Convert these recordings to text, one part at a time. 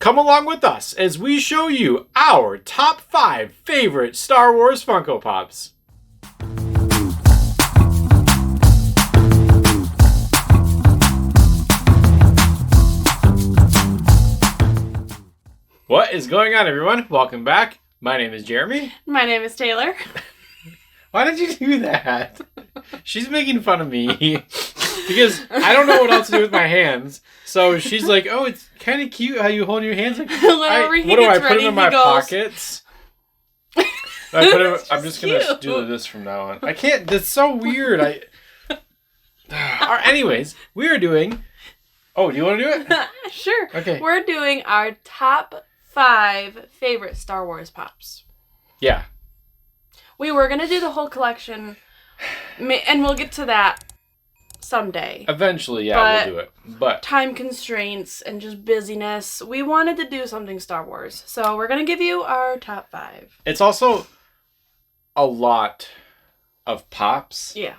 Come along with us as we show you our top 5 favorite Star Wars Funko Pops. What is going on, everyone? Welcome back. My name is Jeremy. My name is Taylor. Why did you do that? She's making fun of me because I don't know what else to do with my hands. So she's like, "Oh, it's kind of cute how you hold your hands." Like, what do I put them in my pockets? I'm just gonna do this from now on. I can't. That's so weird. Anyways, we are doing. Oh, do you want to do it? Sure. Okay. We're doing our top 5 favorite Star Wars pops. Yeah. We were going to do the whole collection, and we'll get to that someday. Eventually, yeah, we'll do it. But time constraints and just busyness, we wanted to do something Star Wars. So we're going to give you our top 5. It's also a lot of pops. Yeah.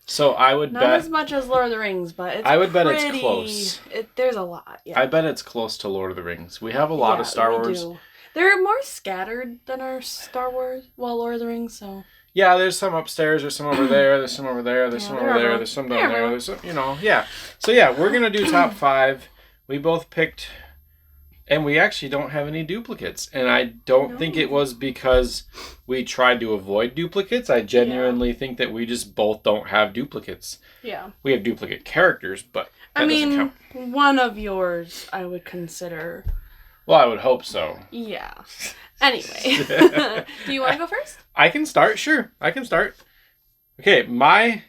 So I would bet... Not as much as Lord of the Rings, but it's I would bet it's close. There's a lot, yeah. I bet it's close to Lord of the Rings. We have a lot of Star Wars. Do. They're more scattered than our Star Wars, Lord of the Rings, so... Yeah, there's some upstairs, there's some over there, there's some over there, there's some over there, there's some down there, there's some, yeah. So yeah, we're going to do top 5. We both picked, and we actually don't have any duplicates. And I don't think it was because we tried to avoid duplicates. I genuinely think that we just both don't have duplicates. Yeah. We have duplicate characters, but that doesn't count. One of yours I would consider... Well, I would hope so. Yeah. Anyway. Do you want to go first? I can start. Sure. I can start. Okay, I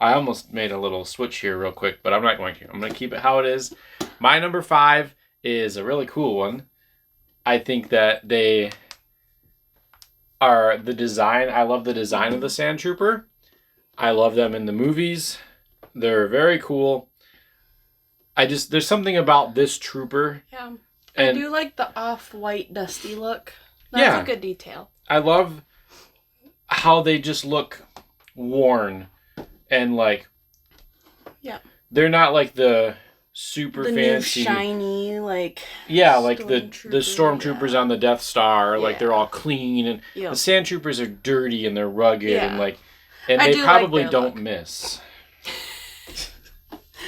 almost made a little switch here real quick, but I'm not going to. I'm going to keep it how it is. My number 5 is a really cool one. I think that they are the design. I love the design of the Sand Trooper. I love them in the movies. They're very cool. There's something about this trooper. Yeah. I do like the off-white dusty look. That's a good detail. I love how they just look worn and like... Yeah. They're not like the super fancy... New shiny, like... Yeah, like the stormtroopers on the Death Star. Like they're all clean. And the Sand Troopers are dirty and they're rugged. And like... And they probably don't miss.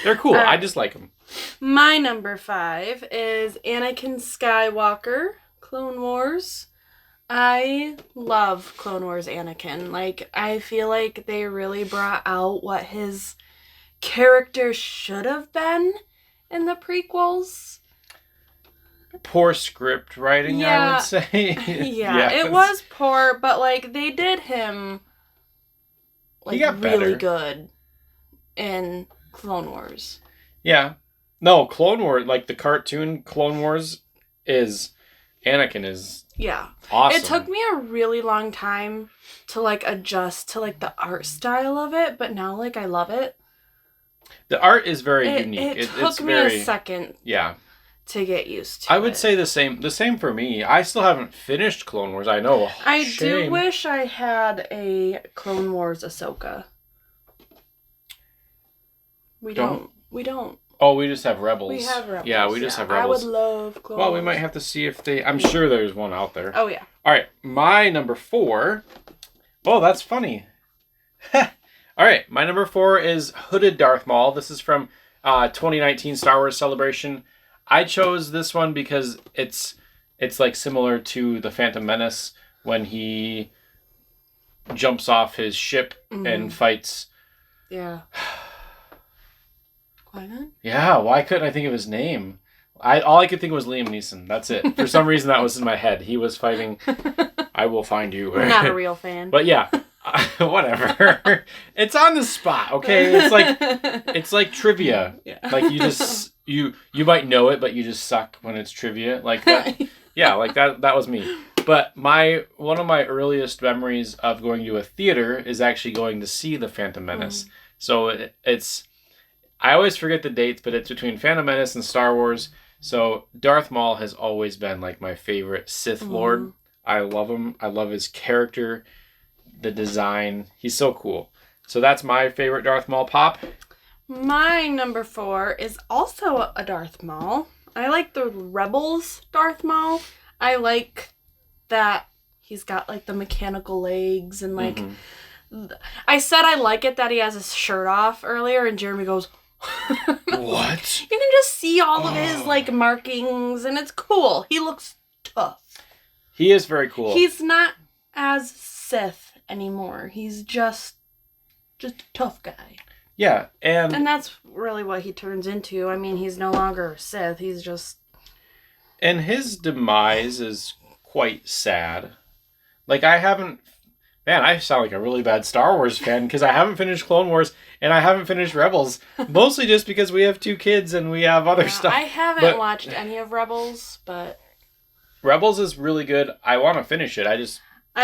They're cool. I just like them. My number 5 is Anakin Skywalker, Clone Wars. I love Clone Wars Anakin. Like, I feel like they really brought out what his character should have been in the prequels. Poor script writing, I would say. It was poor, but, like, they did him, like, he got really better. good in Clone Wars. Yeah. No, Clone Wars, like the cartoon Clone Wars Anakin is awesome. It took me a really long time to like adjust to like the art style of it, but now like I love it. The art is very unique. It took me a second to get used to I would say the same for me. I still haven't finished Clone Wars, I know. I do wish I had a Clone Wars Ahsoka. We don't. Oh, we just have Rebels. We have Rebels. Yeah, we just have Rebels. I would love Clone Well, we might have to see if they... I'm sure there's one out there. Oh, yeah. All right, my number 4... Oh, that's funny. All right, my number 4 is Hooded Darth Maul. This is from 2019 Star Wars Celebration. I chose this one because it's like similar to the Phantom Menace when he jumps off his ship and fights... Yeah. Qui-Gon? Yeah, why couldn't I think of his name? All I could think was Liam Neeson. That's it. For some reason, that was in my head. He was fighting, I will find you. We're not a real fan. But yeah, whatever. It's on the spot, okay? It's like trivia. Yeah. Like you just, you might know it, but you just suck when it's trivia. Like that. Yeah, like that was me. But one of my earliest memories of going to a theater is actually going to see The Phantom Menace. So it's... I always forget the dates, but it's between Phantom Menace and Star Wars. So Darth Maul has always been like my favorite Sith Lord. I love him. I love his character, the design. He's so cool. So that's my favorite Darth Maul pop. My number 4 is also a Darth Maul. I like the Rebels Darth Maul. I like that he's got, like, the mechanical legs and, like... Mm-hmm. I said I like it that he has his shirt off earlier, and Jeremy goes... What? You can just see all of his, like, markings, and it's cool. He looks tough. He is very cool. He's not as Sith anymore. He's just a tough guy. Yeah, and that's really what he turns into. I mean, he's no longer a Sith. He's just... And his demise is quite sad. Like, I haven't... Man, I sound like a really bad Star Wars fan because I haven't finished Clone Wars and I haven't finished Rebels. Mostly just because we have 2 kids and we have other stuff. I haven't watched any of Rebels, but... Rebels is really good. I want to finish it. I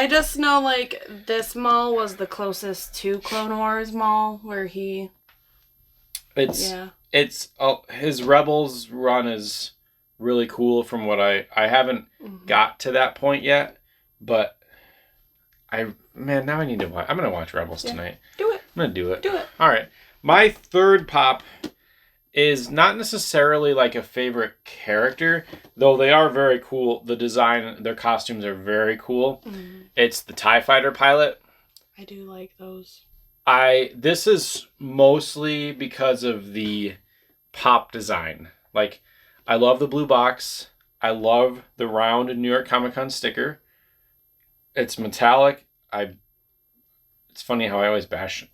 just know, like, this Maul was the closest to Clone Wars Maul, where he... His Rebels run is really cool from what I haven't got to that point yet, but now I need to watch. I'm going to watch Rebels tonight. Do it. I'm going to do it. Do it. All right. My third pop is not necessarily like a favorite character, though they are very cool. The design, their costumes are very cool. Mm-hmm. It's the TIE Fighter pilot. I do like those. This is mostly because of the pop design. Like, I love the blue box. I love the round New York Comic Con sticker. It's metallic. It's funny how I always bash...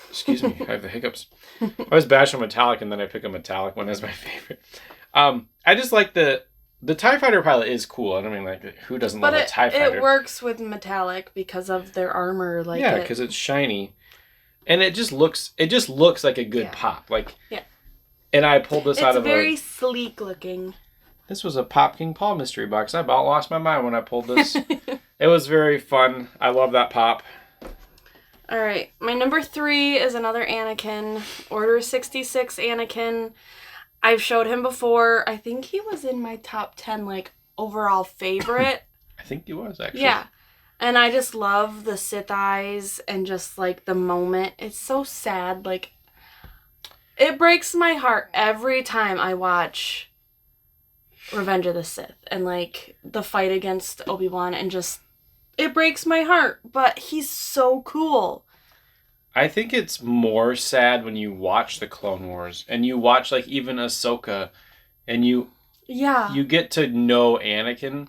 Excuse me, I have the hiccups. I always bash on metallic and then I pick a metallic one as my favorite. I just like the TIE Fighter pilot is cool. I mean, like, who doesn't love a TIE Fighter? It works with metallic because of their armor. Like, yeah, because it's shiny. And it just looks like a good pop. Like, yeah. And I pulled this out of It's very sleek looking. This was a Pop King Paul mystery box. I about lost my mind when I pulled this. It was very fun. I love that pop. All right. My number 3 is another Anakin. Order 66 Anakin. I've showed him before. I think he was in my top 10, like, overall favorite. I think he was, actually. Yeah. And I just love the Sith eyes and just, like, the moment. It's so sad. Like, it breaks my heart every time I watch Revenge of the Sith and, like, the fight against Obi-Wan and just... It breaks my heart, but he's so cool. I think it's more sad when you watch the Clone Wars and you watch, like, even Ahsoka and you get to know Anakin.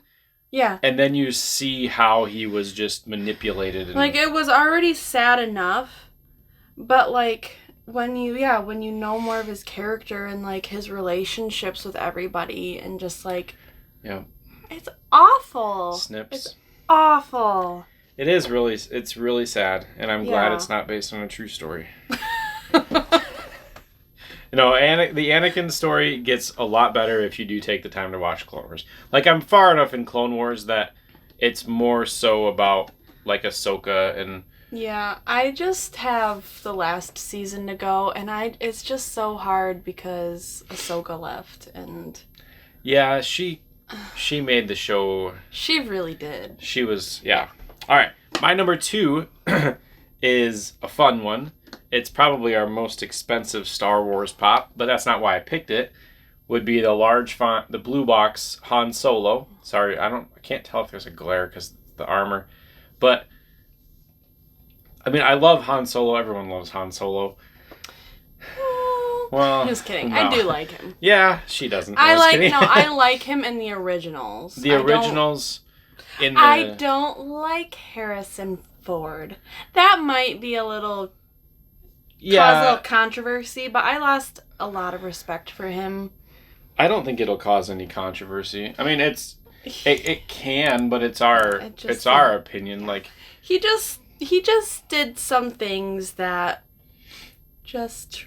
Yeah. And then you see how he was just manipulated. And... Like, it was already sad enough, but, like, when you know more of his character and, like, his relationships with everybody and just, like... Yeah. It's awful. Snips. It's awful. It's really sad, and I'm glad it's not based on a true story. The Anakin story gets a lot better if you do take the time to watch Clone Wars. Like, I'm far enough in Clone Wars that it's more so about, like, Ahsoka and... Yeah, I just have the last season to go, and it's just so hard because Ahsoka left, and... Yeah, she made the show... She really did. She was... Yeah. All right. My number 2 is a fun one. It's probably our most expensive Star Wars pop, but that's not why I picked it. Would be the large font, the blue box Han Solo. Sorry, I can't tell if there's a glare because the armor. But, I mean, I love Han Solo. Everyone loves Han Solo. Well, just kidding. No. I do like him. Yeah, she doesn't. I like him in the originals. I don't like Harrison Ford. That might be cause a little controversy, but I lost a lot of respect for him. I don't think it'll cause any controversy. I mean, it can, but it's our opinion. Like, he just did some things that just...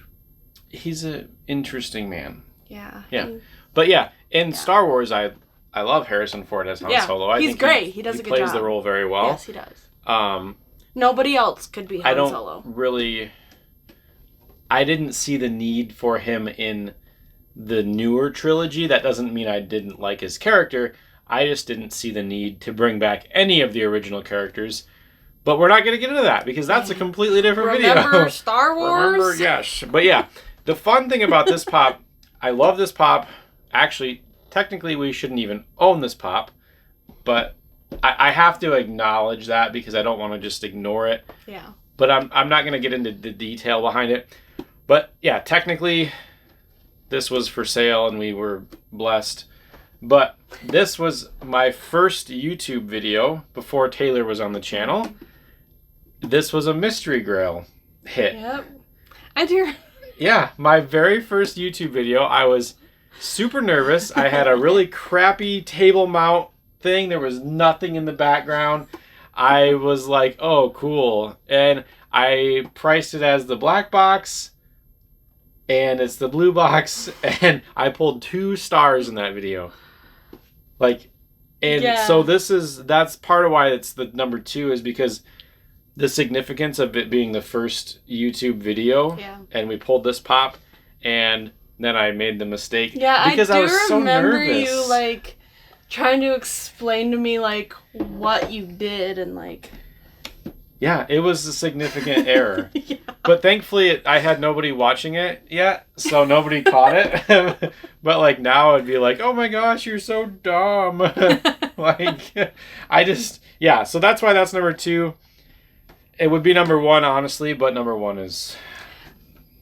He's an interesting man. Yeah. Yeah. But yeah, in Star Wars, I love Harrison Ford as Han Solo. I think great. He does a good job. He plays the role very well. Yes, he does. Nobody else could be Han Solo. I didn't see the need for him in the newer trilogy. That doesn't mean I didn't like his character. I just didn't see the need to bring back any of the original characters. But we're not going to get into that because that's a completely different video. Remember Star Wars? Yes. But yeah, the fun thing about this pop, I love this pop. Actually, technically we shouldn't even own this pop, but I have to acknowledge that because I don't want to just ignore it. Yeah. But I'm not going to get into the detail behind it. But yeah, technically this was for sale and we were blessed. But this was my first YouTube video before Taylor was on the channel. This was a mystery grail hit. Yep. I do. Yeah, my very first YouTube video. I was super nervous. I had a really crappy table mount thing. There was nothing in the background. I was like, oh, cool. And I priced it as the black box. And it's the blue box. And I pulled 2 stars in that video. Like, and so that's part of why it's the number 2 is because the significance of it being the first YouTube video. Yeah. And we pulled this pop. And then I made the mistake. Yeah, because I was so remember nervous. You, like, trying to explain to me, like, what you did and, like... Yeah, it was a significant error. Yeah. But thankfully, I had nobody watching it yet, so nobody caught it. But, like, now I'd be like, oh my gosh, you're so dumb. Like, yeah, so that's why that's number 2. It would be number 1, honestly, but number 1 is...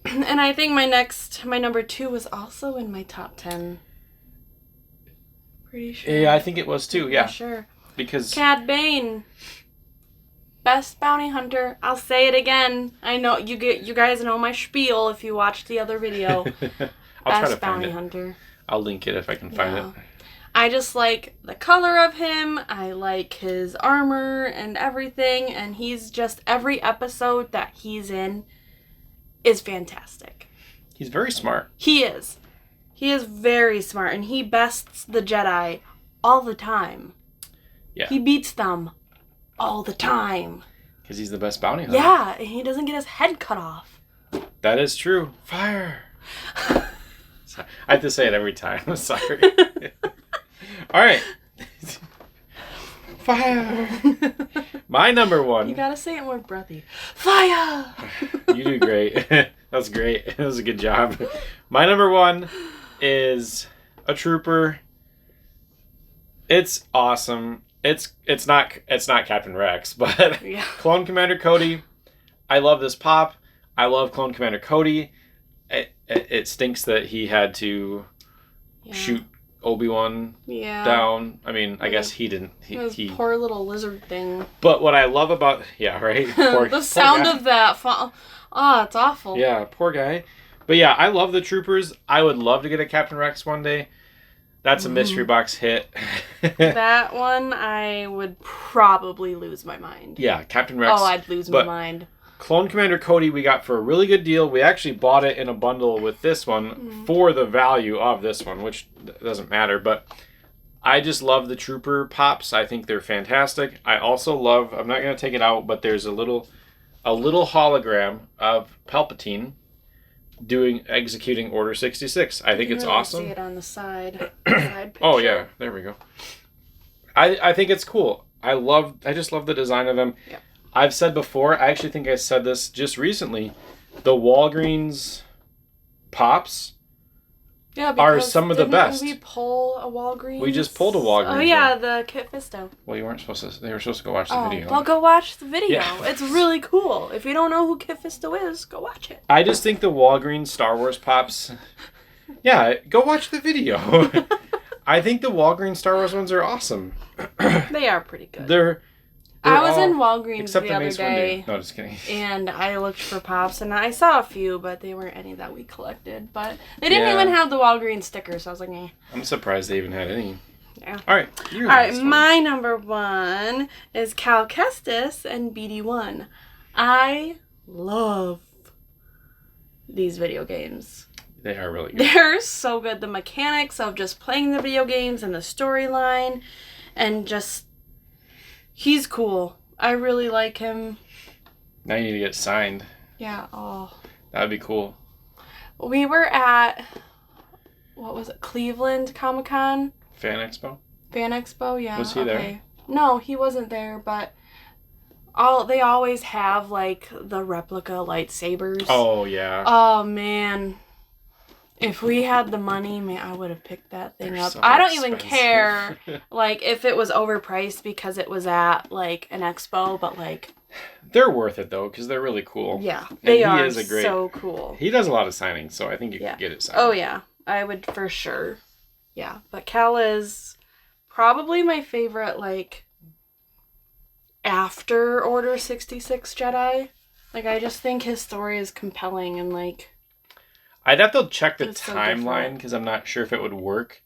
And I think my number 2 was also in my top 10. Pretty sure. Yeah, I think it was too, yeah. Sure. Because... Cad Bane. Best bounty hunter. I'll say it again. I know you guys know my spiel if you watched the other video. I'll try to Best bounty find it. hunter. I'll link it if I can find it. I just like the color of him. I like his armor and everything. And he's just, every episode that he's in is fantastic. He's very smart. He is. He is very smart. And he bests the Jedi all the time. Yeah. He beats them all the time. Because he's the best bounty hunter. Yeah, and he doesn't get his head cut off. That is true. Fire. Sorry. I have to say it every time. I'm sorry. All right. Fire. My number 1. You gotta say it more breathy. Fire. You do great. That was great. That was a good job. My number 1 is a trooper. It's awesome. It's not Captain Rex, but yeah. Clone Commander Cody. I love this pop. I love Clone Commander Cody. It stinks that he had to shoot Obi-Wan down. I mean, I guess he didn't. He poor little lizard thing. But what I love about right, the sound of that. It's awful. Yeah, poor guy. But yeah, I love the troopers. I would love to get a Captain Rex one day. That's a mystery box hit. That one, I would probably lose my mind. Yeah, Captain Rex. Oh, I'd lose my mind. Clone Commander Cody we got for a really good deal. We actually bought it in a bundle with this one for the value of this one, which doesn't matter. But I just love the trooper pops. I think they're fantastic. I also love, I'm not going to take it out, but there's a little hologram of Palpatine executing Order 66. I think it's awesome. See it on the side picture. Oh yeah, there we go. I think it's cool. I just love the design of them. Yep. I've said before, I actually think I said this just recently, the Walgreens pops are some of the best. Didn't we pull a Walgreens? We just pulled a Walgreens. Oh yeah, the Kit Fisto. Well, you weren't supposed to. They were supposed to go watch the video. Well, go watch the video. Yeah. It's really cool. If you don't know who Kit Fisto is, go watch it. I just think the Walgreens Star Wars pops. Yeah, go watch the video. I think the Walgreens Star Wars ones are awesome. They are pretty good. I was in Walgreens the other Mace day. No, just kidding. And I looked for pops, and I saw a few, but they weren't any that we collected. But they didn't even have the Walgreens sticker, so I was like, eh. I'm surprised they even had any. Yeah. All right. All right, my number 1 is Cal Kestis and BD1. I love these video games. They are really good. They're so good. The mechanics of just playing the video games and the storyline, and just... He's cool. I really like him. Now you need to get signed. Yeah, That'd be cool. We were at, what was it, Cleveland Comic-Con? Fan Expo, yeah. Was he there? No, he wasn't there, but they always have, like, the replica lightsabers. Oh, yeah. Oh, man. If we had the money, man, I would have picked that thing up. So I don't expensive. even care, like, if it was overpriced because it was at, like, an expo, but, like... They're worth it, though, because they're really cool. Yeah, And they he are is a great, so cool. He does a lot of signings, so I think you could get it signed. Oh, yeah. I would for sure. Yeah, but Cal is probably my favorite, like, after Order 66 Jedi. Like, I just think his story is compelling and, like... I'd have to check the It's so timeline because I'm not sure if it would work.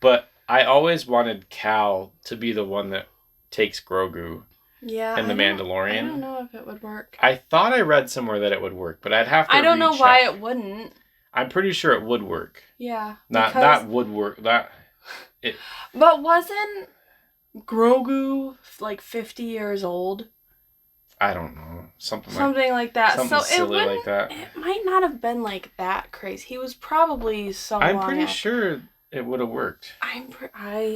But I always wanted Cal to be the one that takes Grogu and the Mandalorian. I don't know if it would work. I thought I read somewhere that it would work, but I'd have to I don't know recheck. why it wouldn't. I'm pretty sure it would work. Yeah. Not would work. But wasn't Grogu like 50 years old? I don't know. Something like that. Something so silly like that. It might not have been like that crazy. He was probably so I'm long pretty after. sure it would have worked. I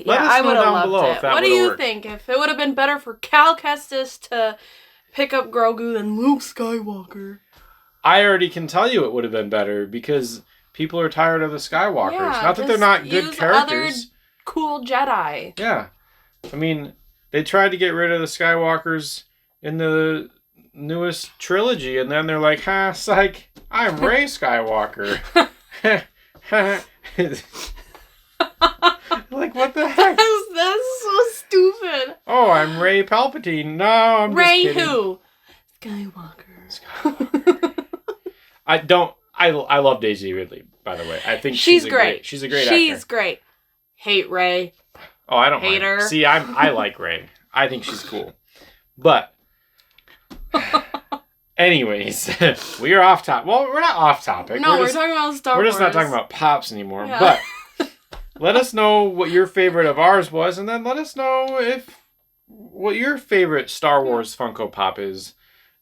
Let us would know have down loved below it. if that What do would've you worked. think? If it would have been better for Cal Kestis to pick up Grogu than Luke Skywalker? I already can tell you it would have been better because people are tired of the Skywalkers. Yeah, not that they're not good use characters. Other cool Jedi. Yeah. I mean, they tried to get rid of the Skywalkers in the newest trilogy, and then they're like, psych, I'm Rey Skywalker. Like, what the heck? That's so stupid. Oh, I'm Rey Palpatine. No, I'm Rey just kidding. who? Skywalker. I love Daisy Ridley, by the way. I think she's great. She's a great actor. She's great. Hate Rey. Oh, I don't Hate her. mind. See, I like Rey. I think she's cool. But anyways, we are off topic. Well, we're not off topic. No, we're talking about Star Wars. We're just not talking about Pops anymore. Yeah. But let us know what your favorite of ours was, and then let us know what your favorite Star Wars Funko Pop is.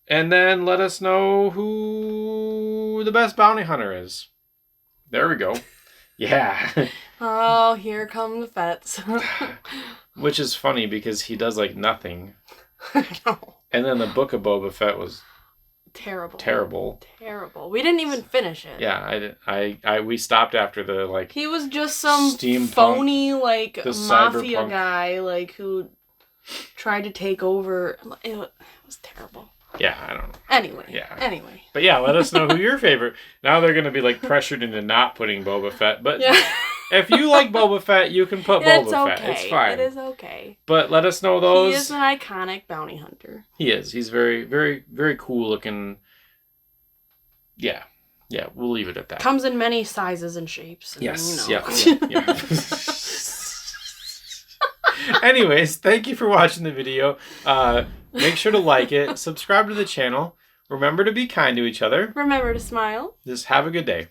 And then let us know who the best bounty hunter is. There we go. Yeah. Oh, here come the Fets. Which is funny because he does like nothing. I know. And then the Book of Boba Fett was terrible. We didn't even finish it. Yeah, we stopped after the like. He was just some steampunk, phony like the mafia cyberpunk guy like who tried to take over. It was terrible. Yeah, I don't know. Anyway. But yeah, let us know who your favorite. Now they're going to be like pressured into not putting Boba Fett. But if you like Boba Fett, you can put Boba Fett. It's fine. It is okay. But let us know those. He is an iconic bounty hunter. He is. He's very, very, very cool looking. Yeah. Yeah, we'll leave it at that. Comes in many sizes and shapes. And, yes. You know. Yeah. Anyways, thank you for watching the video. Make sure to like it. Subscribe to the channel. Remember to be kind to each other. Remember to smile. Just have a good day.